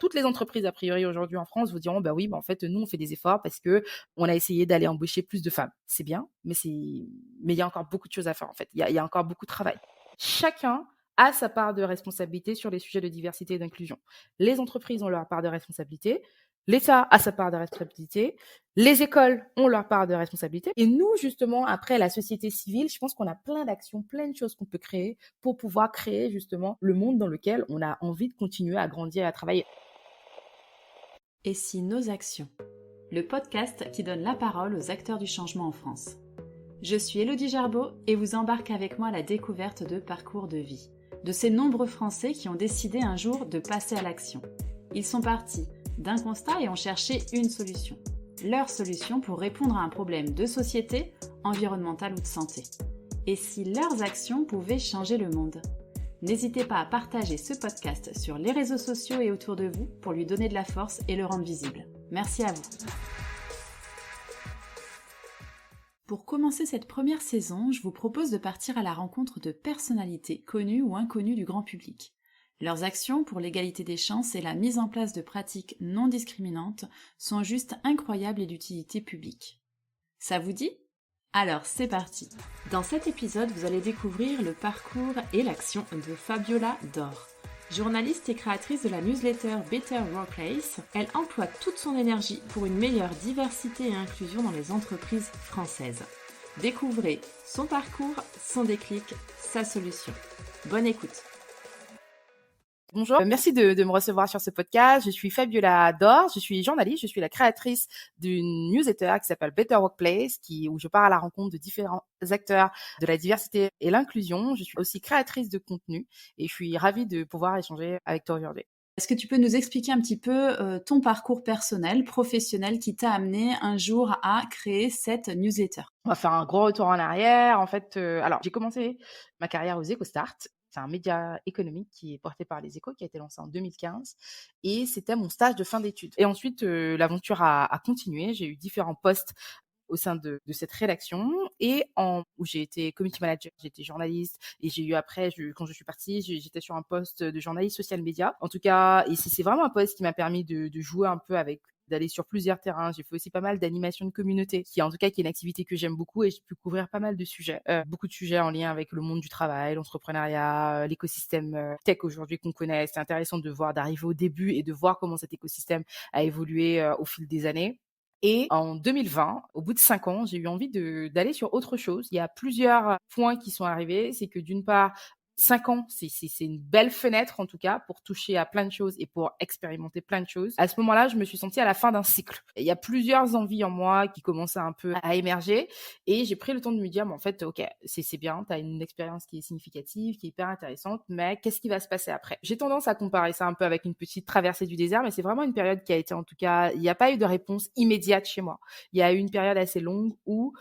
toutes les entreprises, a priori, aujourd'hui en France, vous diront, bah oui, bah en fait, nous, on fait des efforts parce que on a essayé d'aller embaucher plus de femmes. C'est bien, mais il y a encore beaucoup de choses à faire, en fait. Il y a encore beaucoup de travail. Chacun a sa part de responsabilité sur les sujets de diversité et d'inclusion. Les entreprises ont leur part de responsabilité, l'État a sa part de responsabilité, les écoles ont leur part de responsabilité. Et nous, justement, après la société civile, je pense qu'on a plein d'actions, plein de choses qu'on peut créer pour pouvoir créer justement le monde dans lequel on a envie de continuer à grandir et à travailler. Et si nos actions, le podcast qui donne la parole aux acteurs du changement en France. Je suis Élodie Gerbeau et vous embarque avec moi à la découverte de parcours de vie, de ces nombreux Français qui ont décidé un jour de passer à l'action. Ils sont partis d'un constat et ont cherché une solution. Leur solution pour répondre à un problème de société, environnemental ou de santé. Et si leurs actions pouvaient changer le monde ? N'hésitez pas à partager ce podcast sur les réseaux sociaux et autour de vous pour lui donner de la force et le rendre visible. Merci à vous. Pour commencer cette première saison, je vous propose de partir à la rencontre de personnalités connues ou inconnues du grand public. Leurs actions pour l'égalité des chances et la mise en place de pratiques non discriminantes sont juste incroyables et d'utilité publique. Ça vous dit ? Alors c'est parti. Dans cet épisode, vous allez découvrir le parcours et l'action de Fabiola Dor. Journaliste et créatrice de la newsletter Better Workplace, elle emploie toute son énergie pour une meilleure diversité et inclusion dans les entreprises françaises. Découvrez son parcours, son déclic, sa solution. Bonne écoute. Bonjour, merci de me recevoir sur ce podcast. Je suis Fabiola Dor, je suis journaliste, je suis la créatrice d'une newsletter qui s'appelle Better Workplace, où je pars à la rencontre de différents acteurs de la diversité et l'inclusion. Je suis aussi créatrice de contenu et je suis ravie de pouvoir échanger avec toi aujourd'hui. Est-ce que tu peux nous expliquer un petit peu ton parcours personnel, professionnel qui t'a amené un jour à créer cette newsletter ? On va faire un gros retour en arrière. En fait, alors j'ai commencé ma carrière aux EcoStart. C'est un média économique qui est porté par les Échos, qui a été lancé en 2015. Et c'était mon stage de fin d'études. Et ensuite, l'aventure a continué. J'ai eu différents postes au sein de cette rédaction où j'ai été community manager, j'ai été journaliste et j'ai eu après, quand je suis partie, j'étais sur un poste de journaliste social media. En tout cas, et c'est vraiment un poste qui m'a permis de jouer un peu d'aller sur plusieurs terrains. J'ai fait aussi pas mal d'animation de communauté, qui est une activité que j'aime beaucoup et j'ai pu couvrir pas mal de sujets. Beaucoup de sujets en lien avec le monde du travail, l'entrepreneuriat, l'écosystème tech aujourd'hui qu'on connaît. C'est intéressant d'arriver au début et de voir comment cet écosystème a évolué au fil des années. Et en 2020, au bout de 5 ans, j'ai eu envie d'aller sur autre chose. Il y a plusieurs points qui sont arrivés. C'est que d'une part, 5 ans, c'est une belle fenêtre en tout cas pour toucher à plein de choses et pour expérimenter plein de choses. À ce moment-là, je me suis sentie à la fin d'un cycle. Et il y a plusieurs envies en moi qui commençaient un peu à émerger et j'ai pris le temps de me dire, mais en fait, ok, c'est bien, tu as une expérience qui est significative, qui est hyper intéressante, mais qu'est-ce qui va se passer après ? J'ai tendance à comparer ça un peu avec une petite traversée du désert, mais c'est vraiment une période qui a été, en tout cas, il n'y a pas eu de réponse immédiate chez moi. Il y a eu une période assez longue où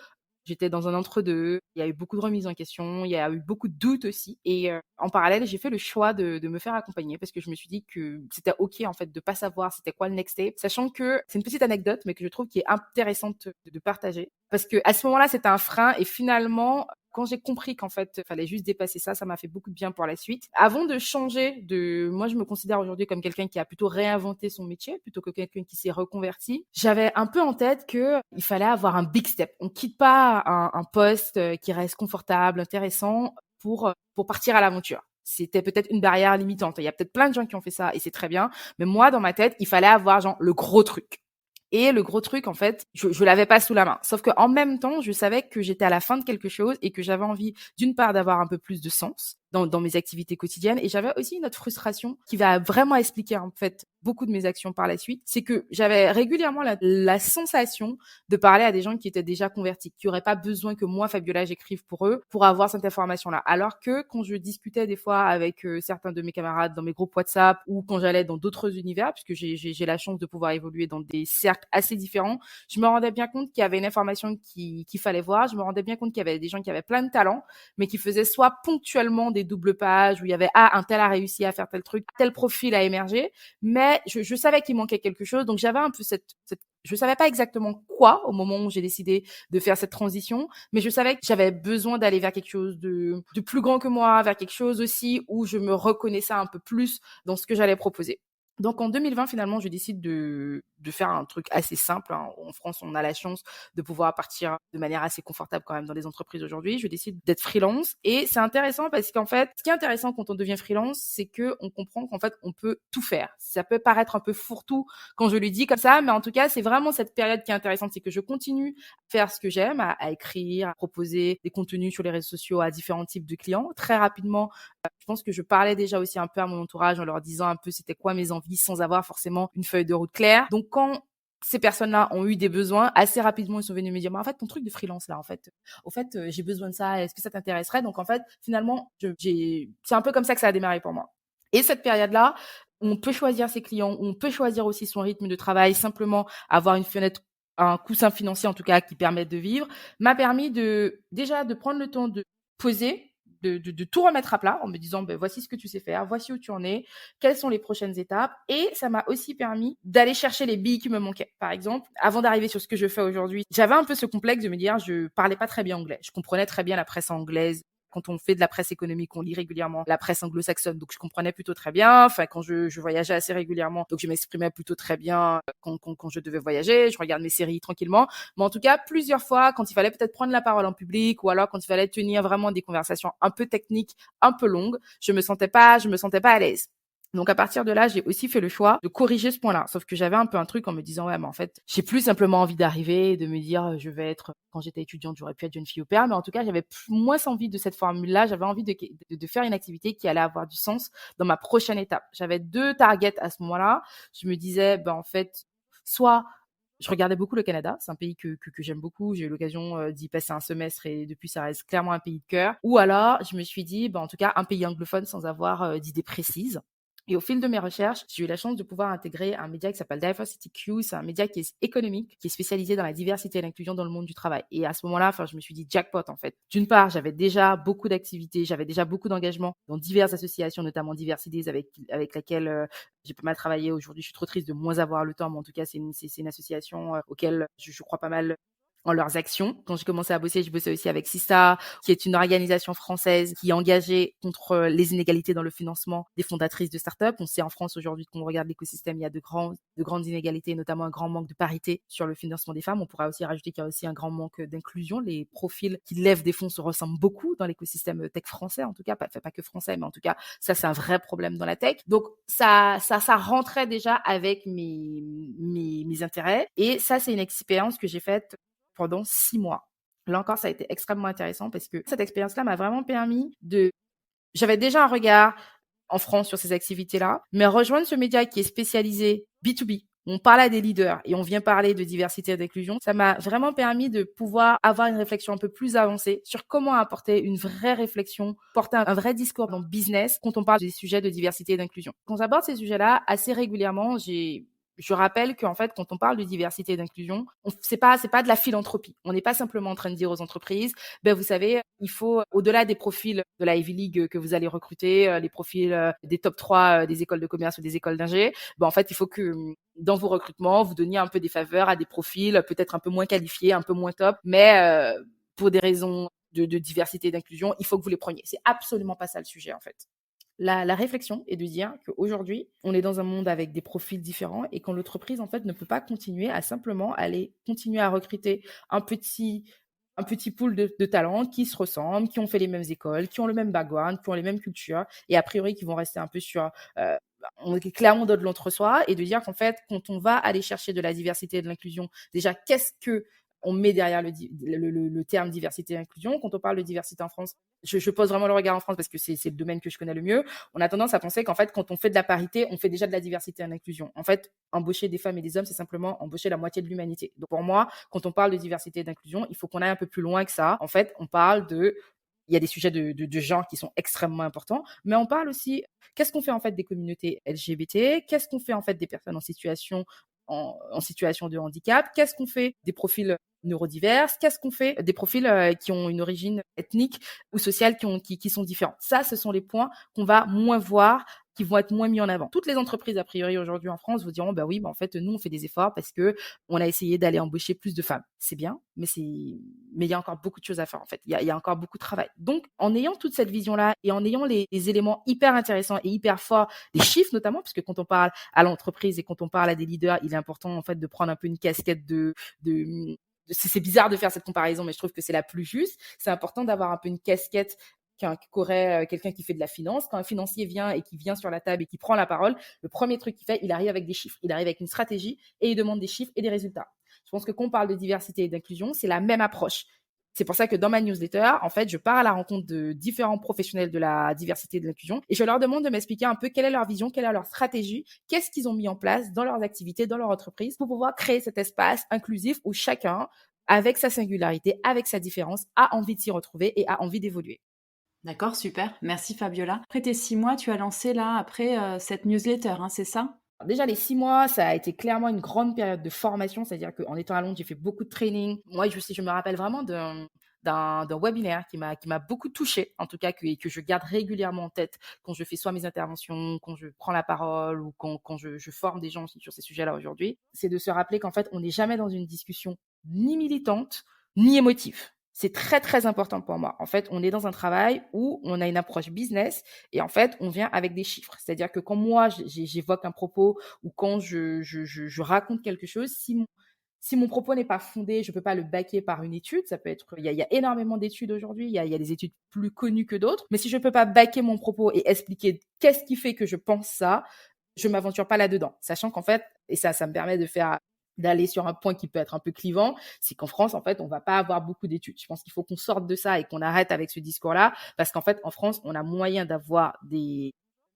j'étais dans un entre-deux, il y a eu beaucoup de remises en question, il y a eu beaucoup de doutes aussi et en parallèle, j'ai fait le choix de me faire accompagner parce que je me suis dit que c'était OK, en fait, de pas savoir c'était quoi le next step, sachant que c'est une petite anecdote, mais que je trouve qui est intéressante de partager. Parce qu'à ce moment-là, c'était un frein et finalement, quand j'ai compris qu'en fait, il fallait juste dépasser ça, ça m'a fait beaucoup de bien pour la suite. Avant de changer moi, je me considère aujourd'hui comme quelqu'un qui a plutôt réinventé son métier plutôt que quelqu'un qui s'est reconverti. J'avais un peu en tête que il fallait avoir un big step. On quitte pas un poste qui reste confortable, intéressant pour partir à l'aventure. C'était peut-être une barrière limitante. Il y a peut-être plein de gens qui ont fait ça et c'est très bien. Mais moi, dans ma tête, il fallait avoir genre le gros truc. Et le gros truc, en fait, je l'avais pas sous la main. Sauf qu'en même temps, je savais que j'étais à la fin de quelque chose et que j'avais envie, d'une part, d'avoir un peu plus de sens dans mes activités quotidiennes. Et j'avais aussi une autre frustration qui va vraiment expliquer, en fait, beaucoup de mes actions par la suite. C'est que j'avais régulièrement la sensation de parler à des gens qui étaient déjà convertis, qui n'auraient pas besoin que moi, Fabiola, j'écrive pour eux pour avoir cette information-là. Alors que quand je discutais des fois avec certains de mes camarades dans mes groupes WhatsApp ou quand j'allais dans d'autres univers, puisque j'ai la chance de pouvoir évoluer dans des cercles assez différents, je me rendais bien compte qu'il y avait une information qu'il fallait voir. Je me rendais bien compte qu'il y avait des gens qui avaient plein de talents, mais qui faisaient soit ponctuellement des doubles pages où il y avait un tel a réussi à faire tel truc, tel profil a émergé, mais je savais qu'il manquait quelque chose. Donc j'avais un peu je savais pas exactement quoi au moment où j'ai décidé de faire cette transition, mais je savais que j'avais besoin d'aller vers quelque chose de plus grand que moi, vers quelque chose aussi où je me reconnaissais un peu plus dans ce que j'allais proposer. Donc en 2020, finalement, je décide de faire un truc assez simple, hein. En France, on a la chance de pouvoir partir de manière assez confortable quand même dans les entreprises aujourd'hui. Je décide d'être freelance et c'est intéressant parce qu'en fait, ce qui est intéressant quand on devient freelance, c'est que on comprend qu'en fait, on peut tout faire. Ça peut paraître un peu fourre-tout quand je le dis comme ça, mais en tout cas, c'est vraiment cette période qui est intéressante, c'est que je continue à faire ce que j'aime, à écrire, à proposer des contenus sur les réseaux sociaux à différents types de clients. Très rapidement, je pense que je parlais déjà aussi un peu à mon entourage en leur disant un peu c'était quoi mes envies sans avoir forcément une feuille de route claire. Donc quand ces personnes-là ont eu des besoins, assez rapidement ils sont venus me dire mais en fait ton truc de freelance là en fait j'ai besoin de ça, est-ce que ça t'intéresserait? Donc en fait finalement c'est un peu comme ça que ça a démarré pour moi. Et cette période-là, on peut choisir ses clients, on peut choisir aussi son rythme de travail, simplement avoir une fenêtre, un coussin financier en tout cas qui permette de vivre, m'a permis déjà de prendre le temps de poser, de tout remettre à plat en me disant ben voici ce que tu sais faire, voici où tu en es, quelles sont les prochaines étapes. Et ça m'a aussi permis d'aller chercher les billes qui me manquaient. Par exemple, avant d'arriver sur ce que je fais aujourd'hui, j'avais un peu ce complexe de me dire je parlais pas très bien anglais. Je comprenais très bien la presse anglaise. Quand on fait de la presse économique, on lit régulièrement la presse anglo-saxonne, donc je comprenais plutôt très bien. Enfin, quand je voyageais assez régulièrement, donc je m'exprimais plutôt très bien quand je devais voyager. Je regarde mes séries tranquillement. Mais en tout cas, plusieurs fois, quand il fallait peut-être prendre la parole en public ou alors quand il fallait tenir vraiment des conversations un peu techniques, un peu longues, je me sentais pas à l'aise. Donc à partir de là, j'ai aussi fait le choix de corriger ce point-là. Sauf que j'avais un peu un truc en me disant ouais, mais en fait, j'ai plus simplement envie d'arriver, de me dire je vais être quand j'étais étudiante, j'aurais pu être jeune fille au père, mais en tout cas, j'avais moins envie de cette formule-là. J'avais envie de faire une activité qui allait avoir du sens dans ma prochaine étape. J'avais 2 targets à ce moment-là. Je me disais ben en fait, soit je regardais beaucoup le Canada, c'est un pays que j'aime beaucoup. J'ai eu l'occasion d'y passer un semestre et depuis, ça reste clairement un pays de cœur. Ou alors, je me suis dit, ben, en tout cas, un pays anglophone sans avoir d'idées précises. Et au fil de mes recherches, j'ai eu la chance de pouvoir intégrer un média qui s'appelle Diversity Q. C'est un média qui est économique, qui est spécialisé dans la diversité et l'inclusion dans le monde du travail. Et à ce moment-là, enfin, je me suis dit jackpot, en fait. D'une part, j'avais déjà beaucoup d'activités, j'avais déjà beaucoup d'engagement dans diverses associations, notamment Diversities, avec laquelle j'ai pas mal travaillé. Aujourd'hui, je suis trop triste de moins avoir le temps, mais en tout cas, c'est une association auquel je crois pas mal en leurs actions. Quand j'ai commencé à bosser, je bossais aussi avec Sista, qui est une organisation française qui est engagée contre les inégalités dans le financement des fondatrices de start-up. On sait en France aujourd'hui, quand on regarde l'écosystème, il y a de grandes inégalités, notamment un grand manque de parité sur le financement des femmes. On pourra aussi rajouter qu'il y a aussi un grand manque d'inclusion. Les profils qui lèvent des fonds se ressemblent beaucoup dans l'écosystème tech français, en tout cas, pas que français, mais en tout cas, ça, c'est un vrai problème dans la tech. Donc, ça rentrait déjà avec mes intérêts. Et ça, c'est une expérience que j'ai faite pendant 6 mois. Là encore, ça a été extrêmement intéressant parce que cette expérience-là m'a vraiment permis j'avais déjà un regard en France sur ces activités-là, mais rejoindre ce média qui est spécialisé B2B, on parle à des leaders et on vient parler de diversité et d'inclusion, ça m'a vraiment permis de pouvoir avoir une réflexion un peu plus avancée sur comment apporter une vraie réflexion, porter un vrai discours dans le business quand on parle des sujets de diversité et d'inclusion. Quand j'aborde ces sujets-là, assez régulièrement, je rappelle qu'en fait, quand on parle de diversité et d'inclusion, c'est pas de la philanthropie. On n'est pas simplement en train de dire aux entreprises, ben vous savez, il faut au-delà des profils de la Ivy League que vous allez recruter, les profils des top 3 des écoles de commerce ou des écoles d'ingé, ben en fait, il faut que dans vos recrutements, vous donniez un peu des faveurs à des profils peut-être un peu moins qualifiés, un peu moins top, mais pour des raisons de diversité et d'inclusion, il faut que vous les preniez. C'est absolument pas ça le sujet en fait. La réflexion est de dire qu'aujourd'hui, on est dans un monde avec des profils différents et quand l'entreprise, en fait, ne peut pas continuer à simplement aller continuer à recruter un petit pool de talents qui se ressemblent, qui ont fait les mêmes écoles, qui ont le même background, qui ont les mêmes cultures et a priori qui vont rester un peu sur on est clairement dans de l'entre-soi et de dire qu'en fait, quand on va aller chercher de la diversité et de l'inclusion, déjà, qu'est-ce que on met derrière le terme diversité et inclusion. Quand on parle de diversité en France, je pose vraiment le regard en France parce que c'est le domaine que je connais le mieux. On a tendance à penser qu'en fait, quand on fait de la parité, on fait déjà de la diversité et l'inclusion. En fait, embaucher des femmes et des hommes, c'est simplement embaucher la moitié de l'humanité. Donc pour moi, quand on parle de diversité et d'inclusion, il faut qu'on aille un peu plus loin que ça. En fait, on parle il y a des sujets de genre qui sont extrêmement importants, mais on parle aussi, qu'est-ce qu'on fait en fait des communautés LGBT? Qu'est-ce qu'on fait en fait des personnes en situation de handicap? Qu'est-ce qu'on fait des profils neurodiverses? Qu'est-ce qu'on fait des profils qui ont une origine ethnique ou sociale qui sont différents? Ça, ce sont les points qu'on va moins voir qui vont être moins mis en avant. Toutes les entreprises, a priori, aujourd'hui en France, vous diront, bah oui, bah en fait, nous, on fait des efforts parce que on a essayé d'aller embaucher plus de femmes. C'est bien, mais il y a encore beaucoup de choses à faire, en fait. Il y a encore beaucoup de travail. Donc, en ayant toute cette vision-là et en ayant les éléments hyper intéressants et hyper forts, les chiffres notamment, parce que quand on parle à l'entreprise et quand on parle à des leaders, il est important, en fait, de prendre un peu une casquette de c'est bizarre de faire cette comparaison, mais je trouve que c'est la plus juste. C'est important d'avoir un peu une casquette qu'aurait quelqu'un qui fait de la finance. Quand un financier vient et qui vient sur la table et qui prend la parole, le premier truc qu'il fait, il arrive avec des chiffres. Il arrive avec une stratégie et il demande des chiffres et des résultats. Je pense que quand on parle de diversité et d'inclusion, c'est la même approche. C'est pour ça que dans ma newsletter, en fait, je pars à la rencontre de différents professionnels de la diversité et de l'inclusion et je leur demande de m'expliquer un peu quelle est leur vision, quelle est leur stratégie, qu'est-ce qu'ils ont mis en place dans leurs activités, dans leur entreprise pour pouvoir créer cet espace inclusif où chacun, avec sa singularité, avec sa différence, a envie de s'y retrouver et a envie d'évoluer. D'accord, super. Merci Fabiola. Après tes 6 mois, tu as lancé là, après, cette newsletter, hein, c'est ça? Déjà, les 6 mois, ça a été clairement une grande période de formation, c'est-à-dire qu'en étant à Londres, j'ai fait beaucoup de training. Moi, je me rappelle vraiment d'un webinaire qui m'a beaucoup touchée, en tout cas, que je garde régulièrement en tête quand je fais soit mes interventions, quand je prends la parole ou quand je forme des gens sur ces sujets-là aujourd'hui. C'est de se rappeler qu'en fait, on n'est jamais dans une discussion ni militante, ni émotive. C'est très, très important pour moi. En fait, on est dans un travail où on a une approche business et en fait, on vient avec des chiffres. C'est-à-dire que quand moi, j'évoque un propos ou quand je raconte quelque chose, si mon propos n'est pas fondé, je ne peux pas le backer par une étude. Ça peut être, il y a énormément d'études aujourd'hui. Il y a des études plus connues que d'autres. Mais si je ne peux pas backer mon propos et expliquer qu'est-ce qui fait que je pense ça, je ne m'aventure pas là-dedans. Sachant qu'en fait, et ça me permet d'aller sur un point qui peut être un peu clivant, c'est qu'en France, en fait, on va pas avoir beaucoup d'études. Je pense qu'il faut qu'on sorte de ça et qu'on arrête avec ce discours-là, parce qu'en fait, en France, on a moyen d'avoir des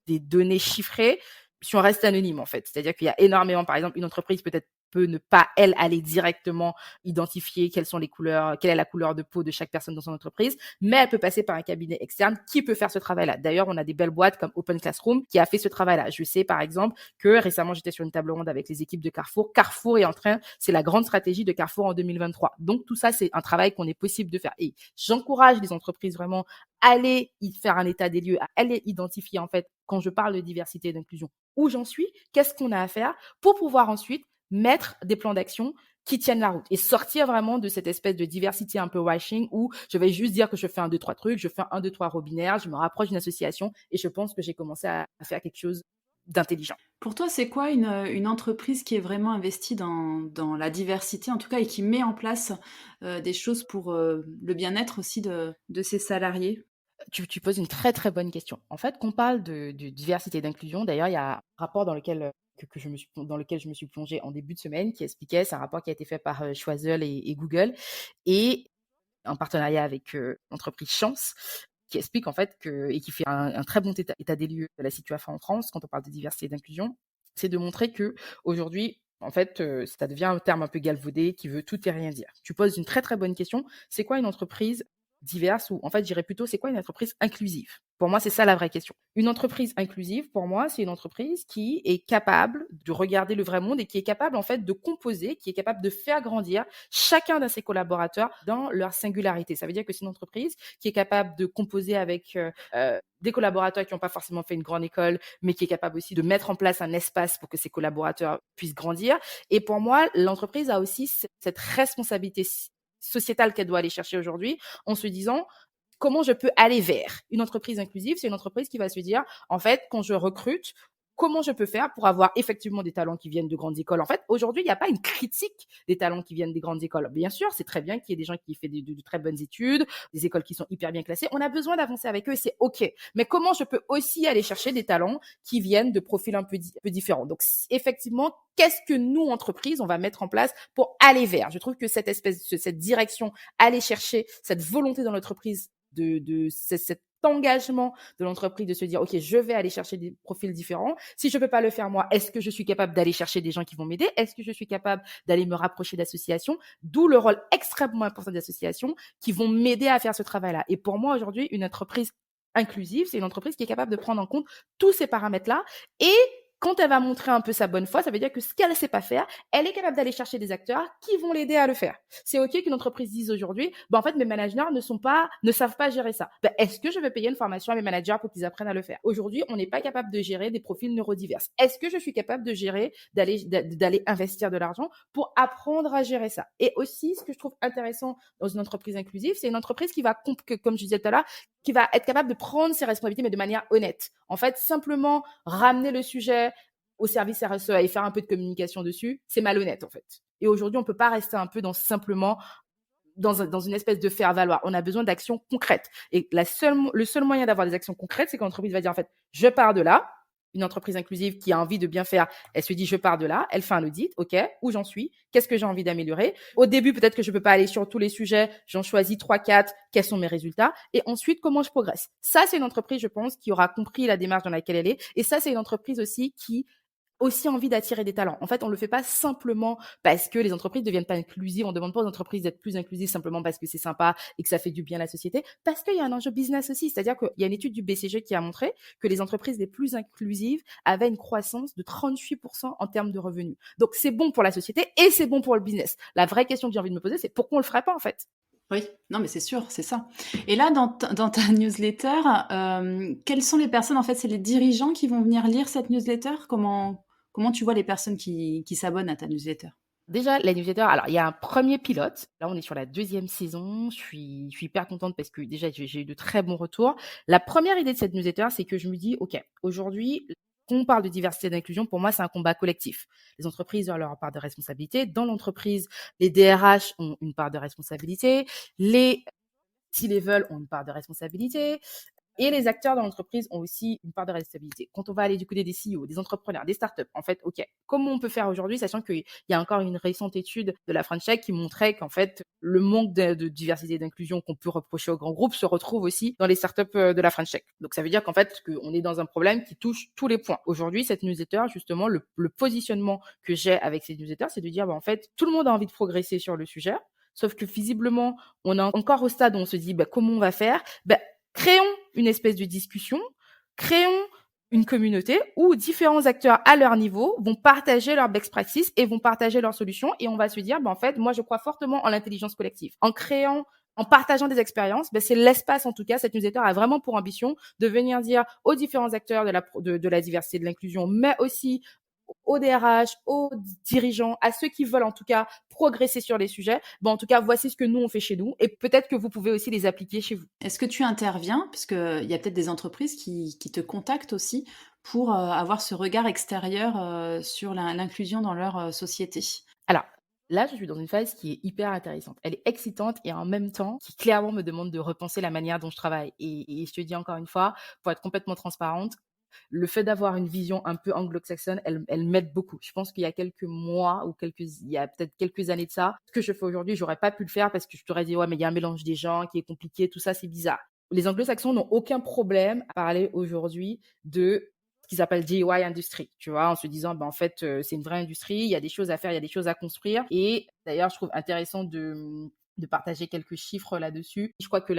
données chiffrées si on reste anonyme, en fait. C'est-à-dire qu'il y a énormément, par exemple, une entreprise peut-être peut ne pas, elle, aller directement identifier quelles sont les couleurs, quelle est la couleur de peau de chaque personne dans son entreprise, mais elle peut passer par un cabinet externe qui peut faire ce travail-là. D'ailleurs, on a des belles boîtes comme Open Classroom qui a fait ce travail-là. Je sais, par exemple, que récemment, j'étais sur une table ronde avec les équipes de Carrefour. Carrefour est en train, c'est la grande stratégie de Carrefour en 2023. Donc, tout ça, c'est un travail qu'on est possible de faire. Et j'encourage les entreprises vraiment à aller y faire un état des lieux, à aller identifier, en fait, quand je parle de diversité et d'inclusion, où j'en suis, qu'est-ce qu'on a à faire pour pouvoir ensuite mettre des plans d'action qui tiennent la route et sortir vraiment de cette espèce de diversité un peu washing où je vais juste dire que je fais 1, 2, 3 trucs, je fais 1, 2, 3 robinaires, je me rapproche d'une association et je pense que j'ai commencé à faire quelque chose d'intelligent. Pour toi, c'est quoi une entreprise qui est vraiment investie dans la diversité, en tout cas, et qui met en place, des choses pour, le bien-être aussi de ses salariés? Tu poses une très très bonne question. En fait, qu'on parle de diversité et d'inclusion, d'ailleurs, il y a un rapport dans lequel je me suis plongée en début de semaine qui expliquait, c'est un rapport qui a été fait par Choiseul et Google et en partenariat avec l'entreprise Chance qui explique en fait et qui fait un très bon état des lieux de la situation en France quand on parle de diversité et d'inclusion, c'est de montrer que aujourd'hui, en fait, ça devient un terme un peu galvaudé qui veut tout et rien dire. Tu poses une très très bonne question. C'est quoi une entreprise diverse ou en fait, je dirais plutôt, c'est quoi une entreprise inclusive? Pour moi, c'est ça la vraie question. Une entreprise inclusive, pour moi, c'est une entreprise qui est capable de regarder le vrai monde et qui est capable, en fait, de composer, qui est capable de faire grandir chacun de ses collaborateurs dans leur singularité. Ça veut dire que c'est une entreprise qui est capable de composer avec des collaborateurs qui n'ont pas forcément fait une grande école, mais qui est capable aussi de mettre en place un espace pour que ses collaborateurs puissent grandir. Et pour moi, l'entreprise a aussi cette responsabilité sociétale qu'elle doit aller chercher aujourd'hui en se disant comment je peux aller vers une entreprise inclusive. C'est une entreprise qui va se dire, en fait, quand je recrute, comment je peux faire pour avoir effectivement des talents qui viennent de grandes écoles. En fait, aujourd'hui, il n'y a pas une critique des talents qui viennent des grandes écoles. Bien sûr, c'est très bien qu'il y ait des gens qui font de très bonnes études, des écoles qui sont hyper bien classées. On a besoin d'avancer avec eux et c'est OK. Mais comment je peux aussi aller chercher des talents qui viennent de profils un peu différents. Donc, effectivement, qu'est-ce que nous, entreprises, on va mettre en place pour aller vers? Je trouve que cette direction, aller chercher cette volonté dans l'entreprise cet engagement de l'entreprise de se dire, OK, je vais aller chercher des profils différents. Si je peux pas le faire moi, est-ce que je suis capable d'aller chercher des gens qui vont m'aider? Est-ce que je suis capable d'aller me rapprocher d'associations? D'où le rôle extrêmement important des associations qui vont m'aider à faire ce travail-là. Et pour moi, aujourd'hui, une entreprise inclusive, c'est une entreprise qui est capable de prendre en compte tous ces paramètres-là et Quand elle va montrer un peu sa bonne foi, ça veut dire que ce qu'elle ne sait pas faire, elle est capable d'aller chercher des acteurs qui vont l'aider à le faire. C'est OK qu'une entreprise dise aujourd'hui, en fait, mes managers ne savent pas gérer ça. Est-ce que je vais payer une formation à mes managers pour qu'ils apprennent à le faire? Aujourd'hui, on n'est pas capable de gérer des profils neurodivers. Est-ce que je suis capable de gérer, d'aller investir de l'argent pour apprendre à gérer ça? Et aussi, ce que je trouve intéressant dans une entreprise inclusive, c'est une entreprise qui va, comme je disais tout à l'heure, qui va être capable de prendre ses responsabilités, mais de manière honnête. En fait, simplement ramener le sujet au service RSE et faire un peu de communication dessus, c'est malhonnête, en fait. Et aujourd'hui, on ne peut pas rester un peu simplement dans une espèce de faire-valoir. On a besoin d'actions concrètes. Et le seul moyen d'avoir des actions concrètes, c'est quand l'entreprise va dire, en fait, je pars de là. Une entreprise inclusive qui a envie de bien faire, elle se dit, je pars de là, elle fait un audit, OK, où j'en suis, qu'est-ce que j'ai envie d'améliorer. Au début, peut-être que je peux pas aller sur tous les sujets, j'en choisis 3, 4, quels sont mes résultats, et ensuite, comment je progresse. Ça, c'est une entreprise, je pense, qui aura compris la démarche dans laquelle elle est, et ça, c'est une entreprise aussi qui aussi envie d'attirer des talents. En fait, on le fait pas simplement parce que les entreprises ne deviennent pas inclusives. On demande pas aux entreprises d'être plus inclusives simplement parce que c'est sympa et que ça fait du bien à la société. Parce qu'il y a un enjeu business aussi. C'est-à-dire qu'il y a une étude du BCG qui a montré que les entreprises les plus inclusives avaient une croissance de 38% en termes de revenus. Donc, c'est bon pour la société et c'est bon pour le business. La vraie question que j'ai envie de me poser, c'est pourquoi on le ferait pas, en fait? Oui, non, mais c'est sûr, c'est ça. Et là, dans ta newsletter, quelles sont les personnes, en fait, c'est les dirigeants qui vont venir lire cette newsletter? Comment tu vois les personnes qui s'abonnent à ta newsletter? Déjà, la newsletter, alors il y a un premier pilote. Là, on est sur la deuxième saison. Je suis hyper contente parce que déjà, j'ai eu de très bons retours. La première idée de cette newsletter, c'est que je me dis, OK, aujourd'hui, quand on parle de diversité et d'inclusion, pour moi, c'est un combat collectif. Les entreprises ont leur part de responsabilité. Dans l'entreprise, les DRH ont une part de responsabilité. Les C-level ont une part de responsabilité. Et les acteurs dans l'entreprise ont aussi une part de responsabilité. Quand on va aller du côté des CEO, des entrepreneurs, des startups, en fait, OK, comment on peut faire aujourd'hui, sachant qu'il y a encore une récente étude de la French Tech qui montrait qu'en fait, le manque de diversité et d'inclusion qu'on peut reprocher aux grands groupes se retrouve aussi dans les startups de la French Tech. Donc, ça veut dire qu'en fait, qu'on est dans un problème qui touche tous les points. Aujourd'hui, cette newsletter, justement, le positionnement que j'ai avec cette newsletter, c'est de dire, en fait, tout le monde a envie de progresser sur le sujet. Sauf que visiblement, on est encore au stade où on se dit, comment on va faire? Créons une espèce de discussion, créons une communauté où différents acteurs à leur niveau vont partager leurs best practices et vont partager leurs solutions. Et on va se dire, en fait, moi, je crois fortement en l'intelligence collective. En partageant des expériences, c'est l'espace, en tout cas, cette newsletter a vraiment pour ambition de venir dire aux différents acteurs de la diversité, de l'inclusion, mais aussi aux DRH, aux dirigeants, à ceux qui veulent en tout cas progresser sur les sujets. En tout cas, voici ce que nous, on fait chez nous et peut-être que vous pouvez aussi les appliquer chez vous. Est-ce que tu interviens? Parce qu'il y a peut-être des entreprises qui te contactent aussi pour avoir ce regard extérieur sur l'inclusion dans leur société. Alors, là, je suis dans une phase qui est hyper intéressante. Elle est excitante et en même temps, qui clairement me demande de repenser la manière dont je travaille. Et je te dis encore une fois, pour être complètement transparente, le fait d'avoir une vision un peu anglo-saxonne, elle m'aide beaucoup. Je pense qu'il y a quelques mois ou il y a peut-être quelques années de ça, ce que je fais aujourd'hui, j'aurais pas pu le faire parce que je t'aurais dit, ouais, mais il y a un mélange des gens qui est compliqué, tout ça, c'est bizarre. Les anglo-saxons n'ont aucun problème à parler aujourd'hui de ce qu'ils appellent DIY industrie, tu vois, en se disant, en fait, c'est une vraie industrie, il y a des choses à faire, il y a des choses à construire. Et d'ailleurs, je trouve intéressant de partager quelques chiffres là-dessus. Je crois que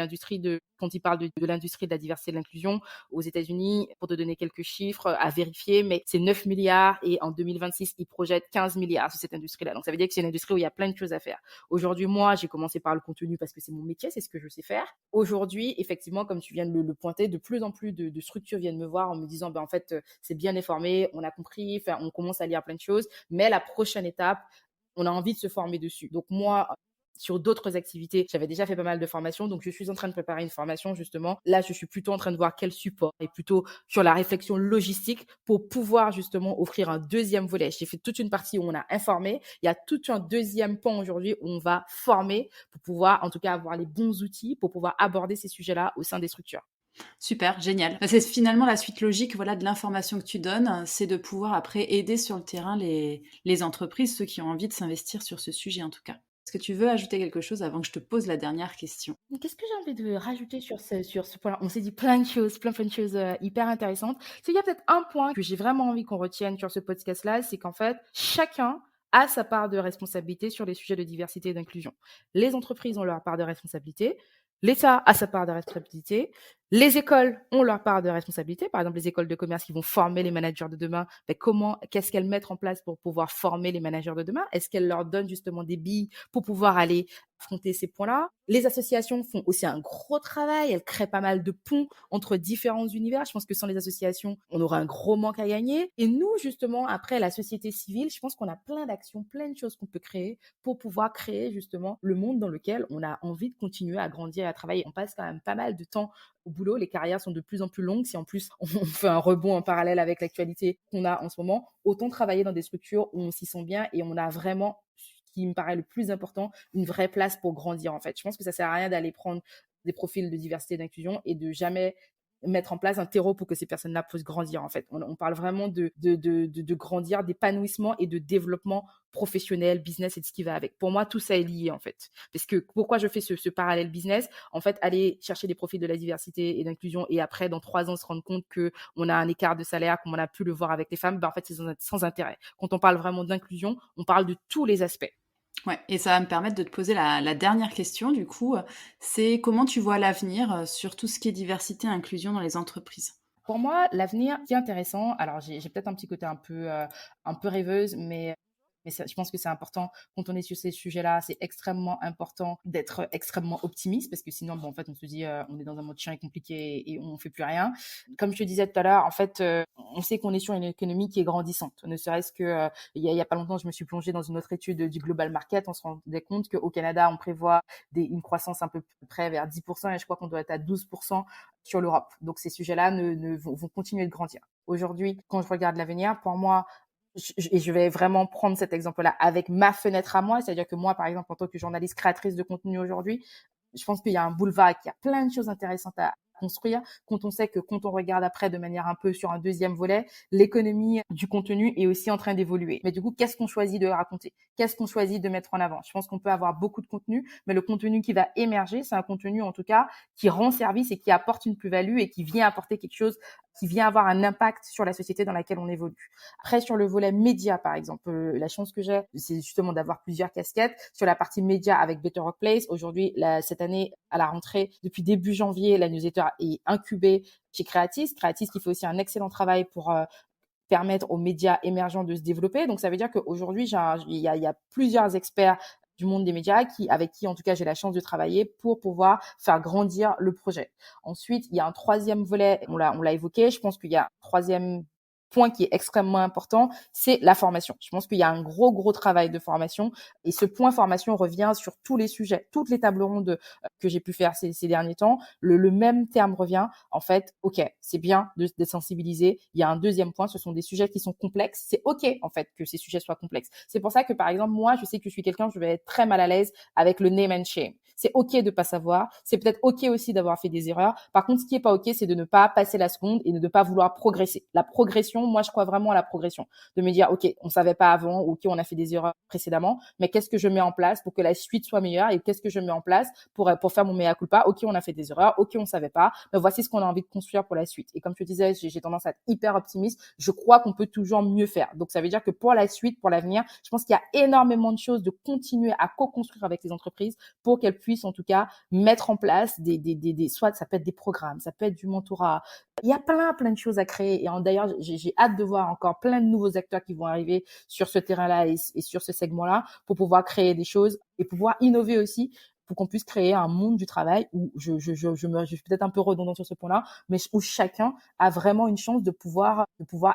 quand ils parlent de l'industrie de la diversité et de l'inclusion aux États-Unis, pour te donner quelques chiffres à vérifier, mais c'est 9 milliards et en 2026, ils projettent 15 milliards sur cette industrie-là. Donc, ça veut dire que c'est une industrie où il y a plein de choses à faire. Aujourd'hui, moi, j'ai commencé par le contenu parce que c'est mon métier, c'est ce que je sais faire. Aujourd'hui, effectivement, comme tu viens de le pointer, de plus en plus de structures viennent me voir en me disant, en fait, c'est bien informé, on a compris, on commence à lire plein de choses, mais la prochaine étape, on a envie de se former dessus. Donc, moi, sur d'autres activités, j'avais déjà fait pas mal de formations, donc je suis en train de préparer une formation justement. Là, je suis plutôt en train de voir quel support et plutôt sur la réflexion logistique pour pouvoir justement offrir un deuxième volet. J'ai fait toute une partie où on a informé. Il y a tout un deuxième pan aujourd'hui où on va former pour pouvoir en tout cas avoir les bons outils pour pouvoir aborder ces sujets-là au sein des structures. Super, génial. C'est finalement la suite logique, voilà, de l'information que tu donnes, c'est de pouvoir après aider sur le terrain les entreprises, ceux qui ont envie de s'investir sur ce sujet en tout cas. Est-ce que tu veux ajouter quelque chose avant que je te pose la dernière question? Qu'est-ce que j'ai envie de rajouter sur ce point-là? On s'est dit plein de choses, plein de choses hyper intéressantes. Il y a peut-être un point que j'ai vraiment envie qu'on retienne sur ce podcast-là, c'est qu'en fait, chacun a sa part de responsabilité sur les sujets de diversité et d'inclusion. Les entreprises ont leur part de responsabilité, l'État a sa part de responsabilité, Les écoles ont leur part de responsabilité. Par exemple, les écoles de commerce qui vont former les managers de demain, qu'est-ce qu'elles mettent en place pour pouvoir former les managers de demain? Est-ce qu'elles leur donnent justement des billes pour pouvoir aller affronter ces points-là? Les associations font aussi un gros travail. Elles créent pas mal de ponts entre différents univers. Je pense que sans les associations, on aura un gros manque à gagner. Et nous, justement, après la société civile, je pense qu'on a plein d'actions, plein de choses qu'on peut créer pour pouvoir créer justement le monde dans lequel on a envie de continuer à grandir et à travailler. On passe quand même pas mal de temps au boulot, les carrières sont de plus en plus longues. Si en plus on fait un rebond en parallèle avec l'actualité qu'on a en ce moment, autant travailler dans des structures où on s'y sent bien et on a vraiment, ce qui me paraît le plus important, une vraie place pour grandir en fait. Je pense que ça sert à rien d'aller prendre des profils de diversité et d'inclusion et de jamais mettre en place un terreau pour que ces personnes-là puissent grandir en fait. On parle vraiment de grandir, d'épanouissement et de développement professionnel, business et de ce qui va avec. Pour moi, tout ça est lié en fait. Parce que pourquoi je fais ce parallèle business? En fait, aller chercher des profils de la diversité et d'inclusion et après, dans 3 ans, se rendre compte qu'on a un écart de salaire, comme on a pu le voir avec les femmes, ben, en fait, c'est sans intérêt. Quand on parle vraiment d'inclusion, on parle de tous les aspects. Ouais, et ça va me permettre de te poser la dernière question du coup, c'est comment tu vois l'avenir, sur tout ce qui est diversité et inclusion dans les entreprises? Pour moi, l'avenir qui est intéressant, alors j'ai peut-être un petit côté un peu rêveuse, mais je pense que c'est important quand on est sur ces sujets-là, c'est extrêmement important d'être extrêmement optimiste parce que sinon, bon, en fait, on se dit, on est dans un mode chien compliqué et on fait plus rien. Comme je te disais tout à l'heure, en fait, on sait qu'on est sur une économie qui est grandissante. Ne serait-ce que, il y a pas longtemps, je me suis plongée dans une autre étude du Global Market. On se rendait compte qu'au Canada, on prévoit une croissance un peu près vers 10% et je crois qu'on doit être à 12% sur l'Europe. Donc ces sujets-là vont continuer de grandir. Aujourd'hui, quand je regarde l'avenir, pour moi, et je vais vraiment prendre cet exemple-là avec ma fenêtre à moi, c'est-à-dire que moi, par exemple, en tant que journaliste créatrice de contenu aujourd'hui, je pense qu'il y a un boulevard, qu'il y a plein de choses intéressantes à construire quand on sait que quand on regarde après de manière un peu sur un deuxième volet, l'économie du contenu est aussi en train d'évoluer. Mais du coup, qu'est-ce qu'on choisit de raconter? Qu'est-ce qu'on choisit de mettre en avant? Je pense qu'on peut avoir beaucoup de contenu, mais le contenu qui va émerger, c'est un contenu en tout cas qui rend service et qui apporte une plus-value et qui vient apporter quelque chose qui vient avoir un impact sur la société dans laquelle on évolue. Après, sur le volet média, par exemple, la chance que j'ai, c'est justement d'avoir plusieurs casquettes. Sur la partie média avec Better Workplace, aujourd'hui, cette année, à la rentrée, depuis début janvier, la newsletter est incubée chez Creatis. Creatis qui fait aussi un excellent travail pour permettre aux médias émergents de se développer. Donc, ça veut dire qu'aujourd'hui, il y a plusieurs experts du monde des médias avec qui, en tout cas, j'ai la chance de travailler pour pouvoir faire grandir le projet. Ensuite, il y a un troisième volet, on l'a évoqué, je pense qu'il y a un troisième point qui est extrêmement important, c'est la formation. Je pense qu'il y a un gros travail de formation et ce point formation revient sur tous les sujets, toutes les tables rondes que j'ai pu faire ces derniers temps. Le même terme revient. En fait, OK, c'est bien de sensibiliser. Il y a un deuxième point, ce sont des sujets qui sont complexes. C'est OK, en fait, que ces sujets soient complexes. C'est pour ça que, par exemple, moi, je sais que je suis quelqu'un, je vais être très mal à l'aise avec le name and shame. C'est OK de pas savoir. C'est peut-être OK aussi d'avoir fait des erreurs. Par contre, ce qui est pas OK, c'est de ne pas passer la seconde et de ne pas vouloir progresser. La progression, moi, je crois vraiment à la progression. De me dire, OK, on savait pas avant, OK, on a fait des erreurs précédemment, mais qu'est-ce que je mets en place pour que la suite soit meilleure et qu'est-ce que je mets en place pour faire mon mea culpa? OK, on a fait des erreurs. OK, on savait pas, mais voici ce qu'on a envie de construire pour la suite. Et comme je te disais, j'ai tendance à être hyper optimiste. Je crois qu'on peut toujours mieux faire. Donc, ça veut dire que pour la suite, pour l'avenir, je pense qu'il y a énormément de choses de continuer à co-construire avec les entreprises pour qu'elles puissent, en tout cas, mettre en place soit ça peut être des programmes, ça peut être du mentorat. Il y a plein de choses à créer. Et d'ailleurs, j'ai hâte de voir encore plein de nouveaux acteurs qui vont arriver sur ce terrain-là et sur ce segment-là pour pouvoir créer des choses et pouvoir innover aussi pour qu'on puisse créer un monde du travail où je suis peut-être un peu redondant sur ce point-là, mais où chacun a vraiment une chance de pouvoir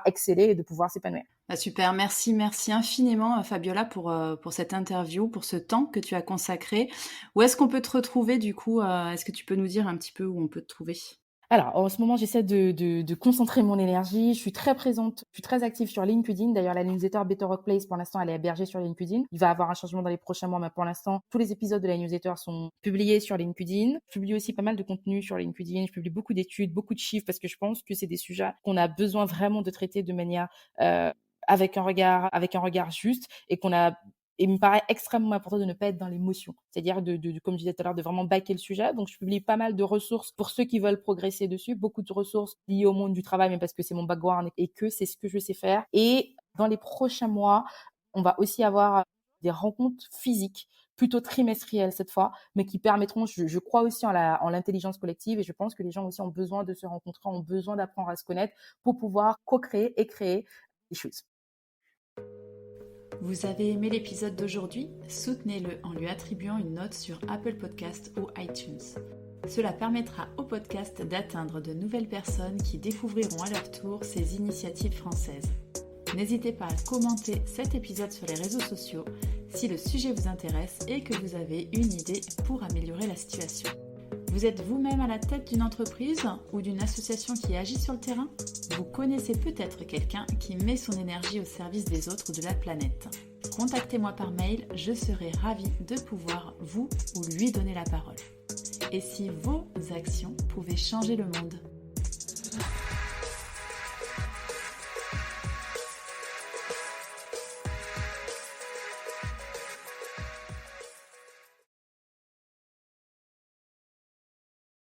exceller et de pouvoir s'épanouir. Bah, super, merci infiniment, Fabiola pour cette interview, pour ce temps que tu as consacré. Où est-ce qu'on peut te retrouver du coup? Est-ce que tu peux nous dire un petit peu où on peut te trouver? Alors, en ce moment, j'essaie de concentrer mon énergie. Je suis très présente, je suis très active sur LinkedIn. D'ailleurs, la newsletter Better Workplace, pour l'instant, elle est hébergée sur LinkedIn. Il va y avoir un changement dans les prochains mois, mais pour l'instant, tous les épisodes de la newsletter sont publiés sur LinkedIn. Je publie aussi pas mal de contenu sur LinkedIn. Je publie beaucoup d'études, beaucoup de chiffres, parce que je pense que c'est des sujets qu'on a besoin vraiment de traiter de manière avec un regard juste et il me paraît extrêmement important de ne pas être dans l'émotion. C'est-à-dire, comme je disais tout à l'heure, de vraiment baquer le sujet. Donc, je publie pas mal de ressources pour ceux qui veulent progresser dessus. Beaucoup de ressources liées au monde du travail, mais parce que c'est mon background et que c'est ce que je sais faire. Et dans les prochains mois, on va aussi avoir des rencontres physiques plutôt trimestrielles cette fois, mais qui permettront, je crois aussi en l'intelligence collective et je pense que les gens aussi ont besoin de se rencontrer, ont besoin d'apprendre à se connaître pour pouvoir co-créer et créer des choses. Vous avez aimé l'épisode d'aujourd'hui? Soutenez-le en lui attribuant une note sur Apple Podcast ou iTunes. Cela permettra au podcast d'atteindre de nouvelles personnes qui découvriront à leur tour ces initiatives françaises. N'hésitez pas à commenter cet épisode sur les réseaux sociaux si le sujet vous intéresse et que vous avez une idée pour améliorer la situation. Vous êtes vous-même à la tête d'une entreprise ou d'une association qui agit sur le terrain? Vous connaissez peut-être quelqu'un qui met son énergie au service des autres ou de la planète. Contactez-moi par mail, je serai ravie de pouvoir vous ou lui donner la parole. Et si vos actions pouvaient changer le monde?